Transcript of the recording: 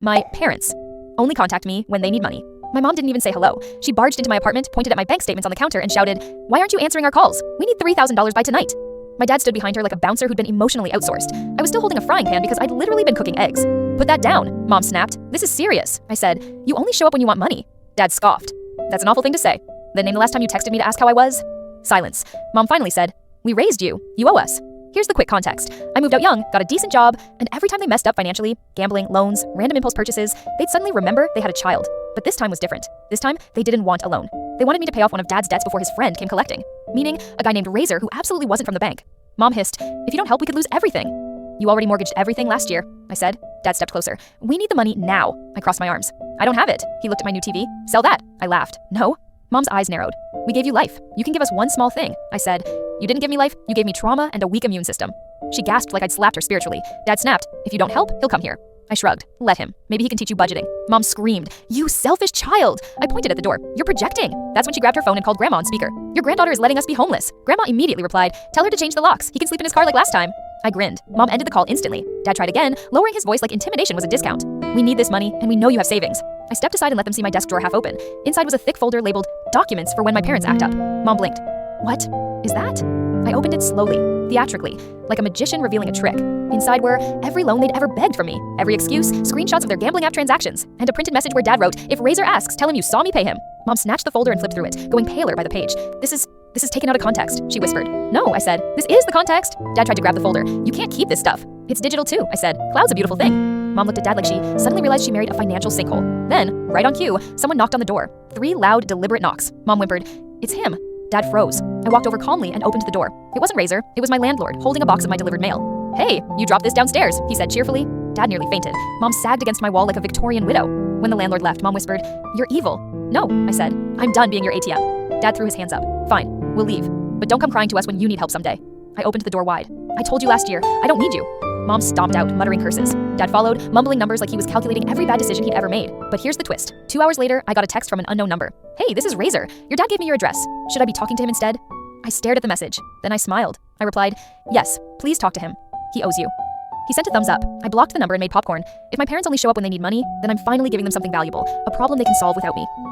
My parents only contact me when they need money. My mom didn't even say hello. She barged into my apartment, pointed at my bank statements on the counter, and shouted, "Why aren't you answering our calls? We need $3,000 by tonight." My dad stood behind her like a bouncer who'd been emotionally outsourced. I was still holding a frying pan because I'd literally been cooking eggs. "Put that down," Mom snapped. "This is serious," I said. "You only show up when you want money." Dad scoffed. "That's an awful thing to say. Then name the last time you texted me to ask how I was." Silence. Mom finally said, "We raised you. You owe us." Here's the quick context. I moved out young, got a decent job, and every time they messed up financially, gambling, loans, random impulse purchases, they'd suddenly remember they had a child. But this time was different. This time, they didn't want a loan. They wanted me to pay off one of Dad's debts before his friend came collecting. Meaning, a guy named Razor who absolutely wasn't from the bank. Mom hissed, "If you don't help, we could lose everything." "You already mortgaged everything last year," I said. Dad stepped closer. "We need the money now." I crossed my arms. "I don't have it." He looked at my new TV. "Sell that." I laughed. "No." Mom's eyes narrowed. "We gave you life. You can give us one small thing," I said. "You didn't give me life, you gave me trauma and a weak immune system." She gasped like I'd slapped her spiritually. Dad snapped, "If you don't help, he'll come here." I shrugged. "Let him. Maybe he can teach you budgeting." Mom screamed, "You selfish child!" I pointed at the door. "You're projecting." That's when she grabbed her phone and called Grandma on speaker. "Your granddaughter is letting us be homeless." Grandma immediately replied, "Tell her to change the locks. He can sleep in his car like last time." I grinned. Mom ended the call instantly. Dad tried again, lowering his voice like intimidation was a discount. "We need this money, and we know you have savings." I stepped aside and let them see my desk drawer half open. Inside was a thick folder labeled, "Documents for when my parents act up." Mom blinked. "What is that?" I opened it slowly, theatrically, like a magician revealing a trick. Inside were every loan they'd ever begged from me, every excuse, screenshots of their gambling app transactions, and a printed message where Dad wrote, "If Razor asks, tell him you saw me pay him." Mom snatched the folder and flipped through it, going paler by the page. This is taken out of context," she whispered. "No," I said. "This is the context." Dad tried to grab the folder. "You can't keep this stuff." "It's digital too," I said. "Cloud's a beautiful thing." Mom looked at Dad like she suddenly realized she married a financial sinkhole. Then, right on cue, someone knocked on the door. 3 loud, deliberate knocks. Mom whimpered, "It's him." Dad froze. I walked over calmly and opened the door. It wasn't Razor, it was my landlord, holding a box of my delivered mail. "Hey, you dropped this downstairs," he said cheerfully. Dad nearly fainted. Mom sagged against my wall like a Victorian widow. When the landlord left, Mom whispered, "You're evil." "No," I said. "I'm done being your ATM." Dad threw his hands up. "Fine, we'll leave. But don't come crying to us when you need help someday." I opened the door wide. "I told you last year, I don't need you." Mom stomped out, muttering curses. Dad followed, mumbling numbers like he was calculating every bad decision he'd ever made. But here's the twist. 2 hours later, I got a text from an unknown number. "Hey, this is Razor. Your dad gave me your address. Should I be talking to him instead?" I stared at the message. Then I smiled. I replied, "Yes, please talk to him. He owes you." He sent a thumbs up. I blocked the number and made popcorn. If my parents only show up when they need money, then I'm finally giving them something valuable, a problem they can solve without me.